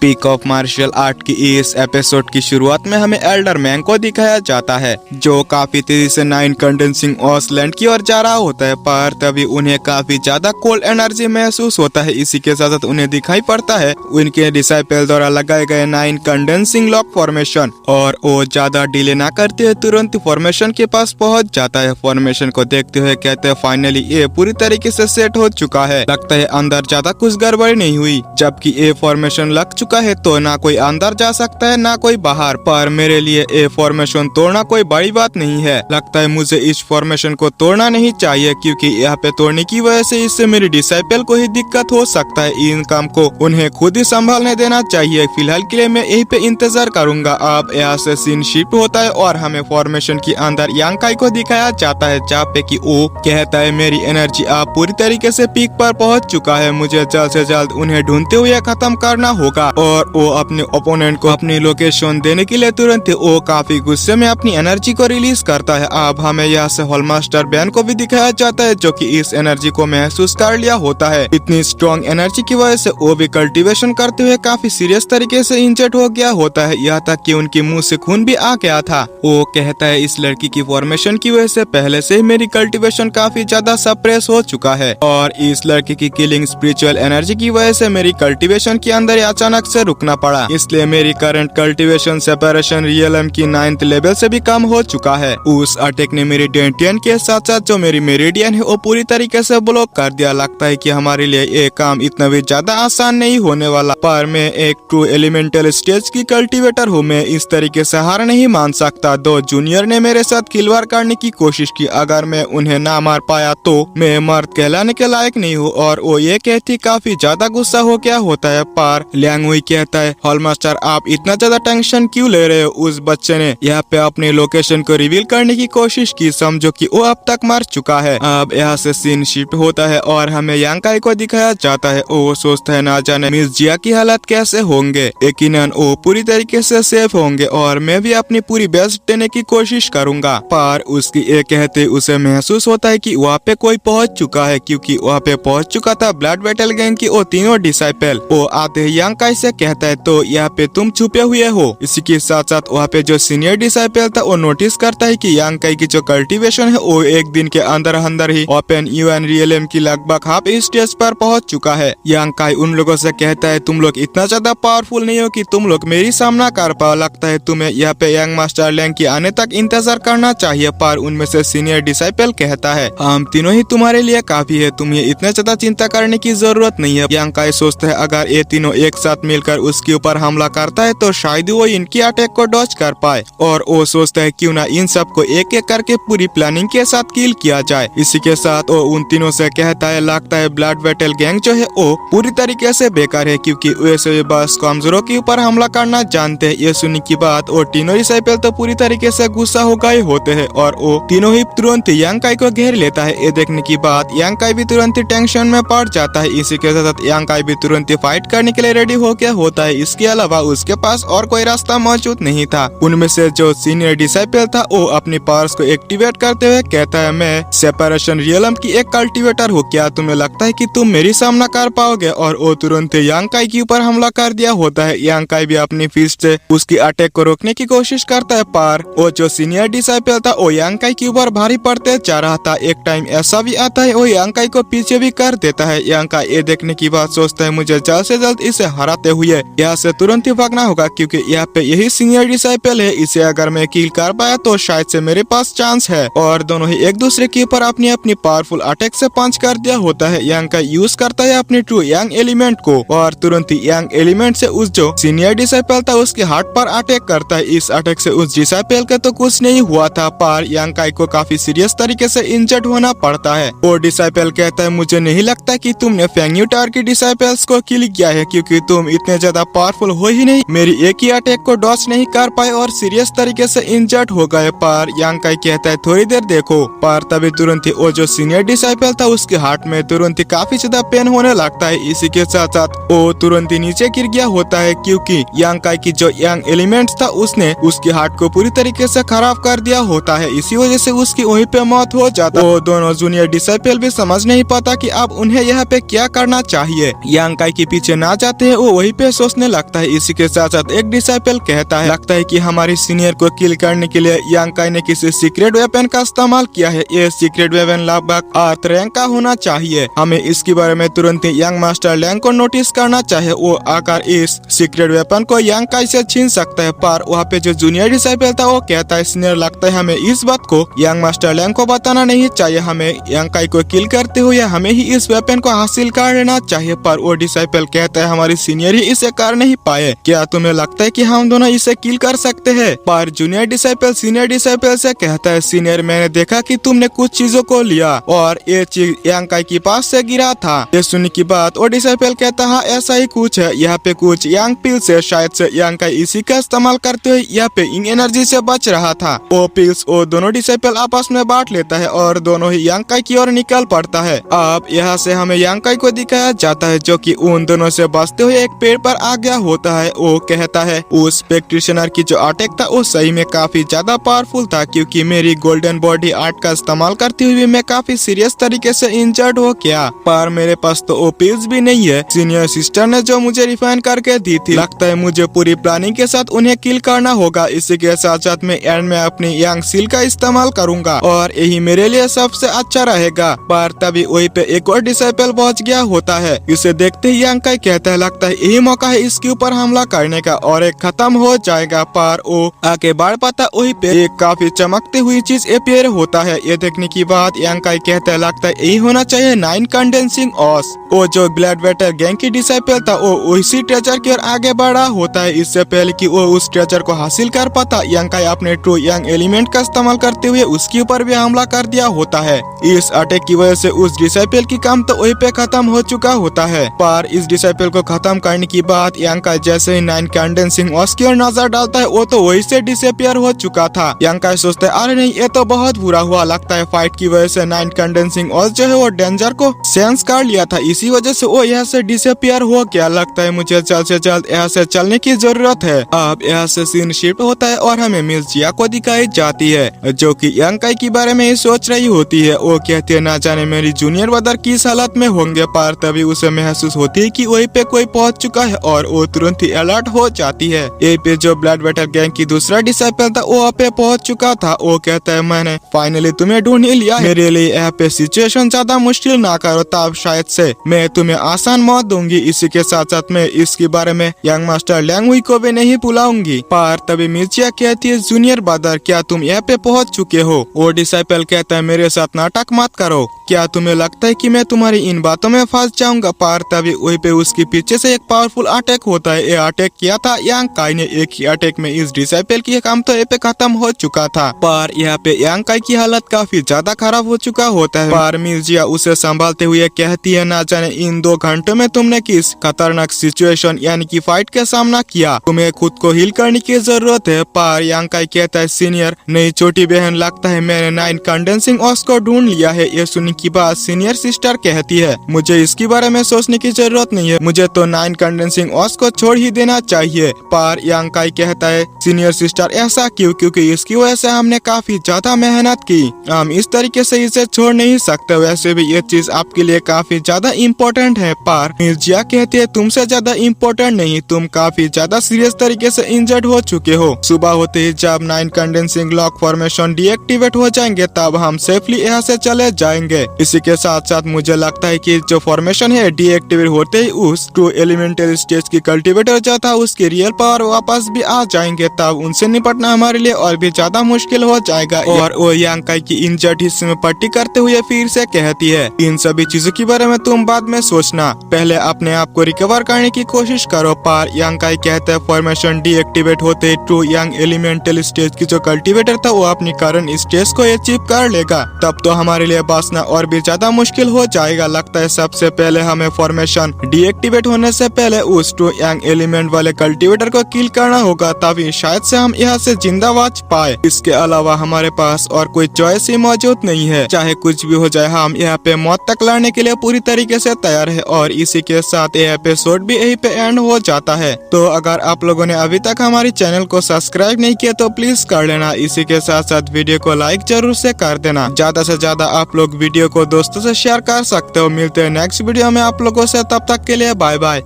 Peak of martial art की इस episode की शुरुआत में हमें एल्डर मैन को दिखाया जाता है जो काफी तेजी से नाइन कंडेंसिंग ऑसलैंड की ओर जा रहा होता है, पर तभी उन्हें काफी ज्यादा कोल्ड एनर्जी महसूस होता है। इसी के साथ उन्हें दिखाई पड़ता है उनके डिसाइपल द्वारा लगाए गए नाइन कंडेंसिंग लॉक फॉर्मेशन, और वो ज्यादा डिले ना करते हुए तुरंत फॉर्मेशन के पास पहुंच जाता है। फॉर्मेशन को देखते हुए कहते हैं फाइनली ये पूरी तरीके से सेट हो चुका है, लगता है अंदर ज्यादा कुछ गड़बड़ी नहीं हुई। जबकि ये फॉर्मेशन लग चुका है तो ना कोई अंदर जा सकता है ना कोई बाहर, पर मेरे लिए ये फॉर्मेशन तोड़ना कोई बड़ी बात नहीं है। लगता है मुझे इस फॉर्मेशन को तोड़ना नहीं चाहिए क्योंकि यहाँ पे तोड़ने की वजह से इससे मेरी डिसाइपल को ही दिक्कत हो सकता है। इन काम को उन्हें खुद ही संभालने देना चाहिए। फिलहाल के लिए मैं यहीं पे इंतजार करूंगा। अब यहाँ से सीन शिफ्ट होता है और हमें फॉर्मेशन के अंदर यांकाई को दिखाया जाता है, जहाँ पे कि वो कहता है मेरी एनर्जी अब पूरी तरीके से पीक पर पहुंच चुका है, मुझे जल्द से जल्द उन्हें ढूंढते हुए खत्म करना होगा। और वो अपने ओपोनेंट को अपनी लोकेशन देने के लिए तुरंत वो काफी गुस्से में अपनी एनर्जी को रिलीज करता है। अब हमें यहाँ से हॉलमास्टर बैन को भी दिखाया जाता है जो कि इस एनर्जी को महसूस कर लिया होता है। इतनी स्ट्रॉन्ग एनर्जी की वजह से वो भी कल्टीवेशन करते हुए काफी सीरियस तरीके से इंजर्ड हो गया होता है, यहाँ तक कि उनके मुंह से खून भी आ गया था। वो कहता है इस लड़की की फॉर्मेशन की वजह से पहले से ही मेरी कल्टीवेशन काफी ज्यादा सप्रेस हो चुका है, और इस लड़की की किलिंग स्पिरिचुअल एनर्जी की वजह से मेरी कल्टीवेशन के अंदर अचानक से रुकना पड़ा, इसलिए मेरी करंट कल्टीवेशन सेपरेशन रियलम की 9th लेवल से भी कम हो चुका है। उस अटैक ने मेरी डेंटियन के साथ साथ जो मेरी मेरिडियन है वो पूरी तरीके से ब्लॉक कर दिया। लगता है कि हमारे लिए ये काम इतना भी ज्यादा आसान नहीं होने वाला, पर मैं एक ट्रू एलिमेंटल स्टेज की कल्टीवेटर हूँ, मैं इस तरीके से हार नहीं मान सकता। दो जूनियर ने मेरे साथ खिलवाड़ करने की कोशिश की, अगर मैं उन्हें ना मार पाया तो मैं मर्द कहलाने के लायक नहीं हूँ। और वो ये कहती काफी ज्यादा गुस्सा हो गया होता है, पर लियांग हुई कहता है हॉलमास्टर आप इतना ज्यादा टेंशन क्यों ले रहे हो। उस बच्चे ने यहाँ पे अपनी लोकेशन को रिवील करने की कोशिश की, समझो कि वो अब तक मर चुका है। अब यहाँ से सीन शिफ्ट होता है और हमें यांकाई को दिखाया जाता है। वो सोचता है ना जाने मिस जिया की हालत कैसे होंगे, यकीनन वो पूरी तरीके से सेफ होंगे और मैं भी अपनी पूरी बेस्ट देने की कोशिश करूंगा। पर उसकी ये कहते उसे महसूस होता है कि वहाँ पे कोई पहुँच चुका है, क्योंकि वहाँ पे पहुँच चुका था ब्लड बैटल गैंग की वो तीनों डिसाइपल। वो आते ही यांकाई से कहता है तो यहाँ पे तुम छुपे हुए हो। इसी के साथ साथ वहाँ पे जो सीनियर डिसाइपल था वो नोटिस करता है कि यांकाई की जो कल्टीवेशन है वो एक दिन के अंदर अंदर ही ओपन यूएन रियलम की लगभग हाफ स्टेज पर पहुँच चुका है। यांकाई उन लोगों से कहता है तुम लोग इतना ज्यादा पावरफुल नहीं हो कि तुम लोग मेरी सामना कर पाओ, लगता है तुम्हें यहाँ पे यंग मास्टर लैंग के आने तक इंतजार करना चाहिए। पर उनमें से सीनियर डिसाइपल कहता है हम तीनों ही तुम्हारे लिए काफी है, तुम्हें इतना ज्यादा चिंता करने की जरूरत नहीं है। यांकाई सोचता है अगर ये तीनों एक साथ मिलकर उसके ऊपर हमला करता है तो शायद वो इनकी अटैक को डॉज कर पाए, और वो सोचता है क्यों ना इन सब को एक एक करके पूरी प्लानिंग के साथ किल किया जाए। इसी के साथ वो उन तीनों से कहता है लगता है ब्लड बैटल गैंग जो है वो पूरी तरीके से बेकार है, क्योंकि वैसे बस कमजोरों के ऊपर हमला करना जानते हैं। ये सुनने की बात वो तीनों डिसाइपल तो पूरी तरीके से गुस्सा हो गए होते हैं और वो तीनों ही तुरंत यांकाई को घेर लेता है। ये देखने की बात यांकाई भी तुरंत टेंशन में पड़ जाता है। इसी के साथ यांकाई भी तुरंत फाइट करने के लिए रेडी हो गया होता है। इसके अलावा उसके पास और कोई रास्ता मौजूद नहीं था। उनमें से जो सीनियर डिसाइपल था वो अपनी पावर्स को एक्टिवेट करते हुए कहता है मैं सेपरेशन रियलम की एक कल्टीवेटर हूँ, क्या तुम्हें लगता है कि तुम मेरी सामना कर पाओगे। और वो तुरंत यांकाई के ऊपर हमला कर दिया होता है। यांकाई भी अपनी फिस्ट से उसकी अटैक को रोकने की कोशिश करता है, पर वो जो सीनियर डिसाइपल था वो यांकाई के ऊपर भारी पड़ते जा रहा था। एक टाइम ऐसा भी आता है वो यांकाई को पीछे भी कर देता है। यांकाई ये देखने की बात सोचता है मुझे जल्द से जल्द इसे हराते हुए यहाँ से तुरंत ही भागना होगा, क्योंकि यहाँ पे यही सीनियर डिसाइपल है, इसे अगर मैं किल कर पाया तो शायद से मेरे पास चांस है। और दोनों ही एक दूसरे के ऊपर अपनी अपनी पावरफुल अटैक से पंच कर दिया होता है। यांकाई यूज करता है अपनी ट्रू यंग एलिमेंट को और तुरंत ही यंग एलिमेंट से उस जो सीनियर डिसाइपल था उसके हार्ट पर अटैक करता है। इस अटैक से उस डिसाइपल का तो कुछ नहीं हुआ था, पर यांकाई को काफी सीरियस तरीके से इंजर्ड होना पड़ता है। वो डिसाइपल कहता है मुझे नहीं लगता कि तुमने फेंगयू टावर के डिसाइपल्स को किल किया है, क्योंकि तुम इतने ज्यादा पावरफुल हो ही नहीं, मेरी एक ही अटैक को डॉच नहीं कर पाए और सीरियस तरीके से इंजर्ड हो गए। पर यांकाई कहता है थोड़ी देर देखो, पर तभी तुरंत ही वो जो सीनियर डिसाइपल था उसके हार्ट में तुरंत ही काफी ज्यादा पेन होने लगता है। इसी के साथ साथ वो तुरंत ही नीचे गिर गया होता है, क्योंकि यांकाई की जो यंग एलिमेंट था उसने उसके हार्ट को पूरी तरीके से खराब कर दिया होता है। इसी वजह से उसकी वहीं पे मौत हो जाता है। वो दोनों जूनियर डिसाइपल भी समझ नहीं पाता कि अब उन्हें यहाँ पे क्या करना चाहिए। यांकाई के पीछे ना जाते हैं वो वही वहीं पे सोचने लगता है। इसी के साथ साथ एक डिसाइपल कहता है लगता है कि हमारी सीनियर को किल करने के लिए यांग काई ने किसी सीक्रेट वेपन का इस्तेमाल किया है। ये सीक्रेट वेपन लगभग 8 रैंक का होना चाहिए। हमें इसके बारे में तुरंत ही यंग मास्टर लैंग को नोटिस करना चाहिए। वो आकर इस सीक्रेट वेपन को यांग काई से छीन सकता है। पर वहाँ पे जो जूनियर डिसाइपल था वो कहता है सीनियर लगता है हमें इस बात को यंग मास्टर लैंग को बताना नहीं चाहिए। हमें यांग काई को किल करते हुए हमें ही इस वेपन को हासिल कर लेना चाहिए। पर वो डिसाइपल कहता है हमारी सीनियर ही इसे कर नहीं पाए, क्या तुम्हें लगता है कि हम दोनों इसे किल कर सकते हैं? पर जूनियर डिसाइपल सीनियर डिसाइपल से कहता है सीनियर मैंने देखा कि तुमने कुछ चीजों को लिया और ये चीज यांग काई के पास से गिरा था। ये सुनने की बात वो डिसाइपल कहता है ऐसा ही कुछ है, यहाँ पे कुछ यांग पिल्स है, शायद से यांग काई इसी का इस्तेमाल करते हुए यहाँ पे इंग एनर्जी से बच रहा था। वो पिल्स वो दोनों डिसाइपल आपस में बांट लेता है और दोनों ही यांग काई की ओर निकल पड़ता है। अब यहाँ से हमें यांग काई को दिखाया जाता है जो कि उन दोनों से बचते हुए एक पेड़ पर आ गया होता है। वो कहता है उस प्रैक्टिशनर की जो अटैक था वो सही में काफी ज्यादा पावरफुल था, क्योंकि मेरी गोल्डन बॉडी आर्ट का इस्तेमाल करते हुए मैं काफी सीरियस तरीके से इंजर्ड हो गया। पर मेरे पास तो वो पिल्स भी नहीं है। सीनियर सिस्टर ने जो मुझे रिफाइन करके दी थी, लगता है मुझे पूरी प्लानिंग के साथ उन्हें किल करना होगा। इसी के साथ साथ मैं एंड में अपनी यांग सील का इस्तेमाल करूंगा और यही मेरे लिए सबसे अच्छा रहेगा। पर तभी वहीं पे एक और डिसाइपल पहुंच गया होता है। इसे देखते ही यांग काई कहता है लगता है यही मौका है इसके ऊपर हमला करने का और एक खत्म हो जाएगा। पर वो आगे बढ़ पाता वहीं पे एक काफी चमकती हुई चीज अपीयर होता है। ये देखने की बाद यांग काई कहता है लगता है यही होना चाहिए 9 कंडेंसिंग ऑस। वो जो ब्लड वेटर गैंग की डिसाइपल था वो उसी ट्रेजर की ओर आगे बढ़ा होता है। इससे पहले कि वो उस ट्रेजर को हासिल कर पाता यांग काई अपने ट्रू यांग एलिमेंट का इस्तेमाल करते हुए उसके ऊपर भी हमला कर दिया होता है। इस अटैक की वजह से उस डिसाइपल की काम तो वहीं पे खत्म हो चुका होता है। पर इस डिसाइपल को खत्म करने की बाद यांग काई जैसे ही 9 कंडेंसिंग ऑस की ओर नजर डालता है वो तो वही से डिसअपियर हो चुका था। यांग काई सोचता है अरे नहीं ये तो बहुत बुरा हुआ, लगता है फाइट की वजह से 9 कंडेंसिंग ऑस जो है वो डेंजर को सेंस कर लिया था, इसी वजह से वो यहाँ से डिसअपियर हो गया। लगता है मुझे जल्द से जल्द यहाँ से चलने की जरूरत है। अब यहाँ से सीन शिफ्ट होता है और हमें मिर्जिया को दिखाई जाती है जो कि यांग काई के बारे में ही सोच रही होती है। वो कहती है ना जाने मेरी जूनियर ब्रदर किस हालत में होंगे। पर तभी उसे महसूस होती है कि वहीं पे कोई पहुंच चुका है और वो तुरंत ही अलर्ट हो जाती है। यही पे जो ब्लड वेटर गैंग की दूसरा डिसाइपल था वो वहाँ पे पहुंच चुका था। वो कहता है मैंने फाइनली तुम्हें ढूंढ ही लिया, मेरे लिए यहाँ पे सिचुएशन ज्यादा मुश्किल ना करो, तब शायद से मैं तुम्हें आसान मौत दूंगी। इसी के साथ साथ मैं इसके बारे में यंग मास्टर लैंग हुई को भी नहीं बुलाऊंगी। पर तभी मिर्जिया कहती है जूनियर ब्रदर क्या तुम यहाँ पे पहुंच चुके हो? वो डिसाइपल कहता है मेरे साथ नाटक मत करो, क्या तुम्हें लगता है कि मैं तुम्हारी इन बातों में फंस जाऊंगा? पर तभी वहीं पे उसके पीछे से एक पावरफुल अटैक होता है। ये अटैक किया था यांग काई ने। एक ही अटैक में इस डिसाइपल की काम तो ये पे खत्म हो चुका था। पर यहाँ पे यांग काई की हालत काफी ज्यादा खराब हो चुका होता है। पर मिर्जिया उसे संभालते हुए कहती है ना जाने इन 2 घंटों में तुमने किस खतरनाक सिचुएशन यानी कि फाइट का सामना किया, तुम्हें खुद को हील करने की जरूरत है। पर यांग काई कहता है सीनियर नहीं छोटी बहन, लगता है मैंने 9 कंडेंसिंग ऑस को ढूंढ लिया है। ये सुनने की बात सीनियर सिस्टर कहती है मुझे इसके बारे में सोचने की जरूरत नहीं है, मुझे तो 9 कंडेंसिंग ऑस को छोड़ ही देना चाहिए। पर यांग काई कहता है सीनियर सिस्टर ऐसा क्यों? क्योंकि इसकी वजह से हमने काफी ज्यादा मेहनत की, हम इस तरीके से इसे छोड़ नहीं सकते। वैसे भी ये चीज आपके लिए काफी ज्यादा इम्पोर्टेंट है। पर मिर्जिया कहती है तुमसे ज्यादा इम्पोर्टेंट नहीं, तुम काफी ज्यादा सीरियस तरीके से इंजर्ड हो चुके हो। सुबह होते ही जब 9 कंडेंसिंग लॉक फॉर्मेशन डीएक्टिवेट हो जाएंगे तब हम सेफली यहाँ से चले जाएंगे। इसी के साथ साथ मुझे लगता है कि जो फॉर्मेशन है डीएक्टिवेट होते ही उस 2 एलिमेंटल स्टेज की कल्टीवेटर जो था उसकी रियल पावर वापस भी आ जाएंगे, तब उनसे निपटना हमारे लिए और भी ज्यादा मुश्किल हो जाएगा। और वो यांग काई की इंजर्ड हिस्से में पट्टी करते हुए फिर से कहती है इन सभी चीजों के बारे में तुम बाद में सोचना, पहले अपने आप को रिकवर करने की कोशिश करो। पर यांग काई कहता है फॉर्मेशन डीएक्टिवेट होते ही 2 यंग एलिमेंटल स्टेज की जो कल्टीवेटर था वो अपनी करंट स्टेज को अचीव कर लेगा, तब तो हमारे लिए बचना और भी ज्यादा मुश्किल हो जाएगा। लगता है सबसे पहले हमें फॉर्मेशन डीएक्टिवेट होने से पहले उस 2 यंग एलिमेंट वाले कल्टीवेटर को किल करना होगा, तभी शायद से हम यहाँ से जिंदा बच पाए। इसके अलावा हमारे पास और कोई चॉइस ही मौजूद नहीं है, चाहे कुछ भी हो जाए हम यहाँ पे मौत तक लड़ने के लिए पूरी तरीके से तैयार है। और इसी के साथ ये एपिसोड भी यही पे एंड हो जाता है। तो अगर आप लोगों ने अभी तक हमारी चैनल को सब्सक्राइब नहीं किया तो प्लीज कर लेना। इसी के साथ साथ वीडियो को लाइक जरूर से कर देना। ज्यादा से ज्यादा आप लोग वीडियो को दोस्तों से शेयर कर सकते हो। मिलते हैं नेक्स्ट वीडियो में आप लोगों से, तब तक के लिए बाय बाय।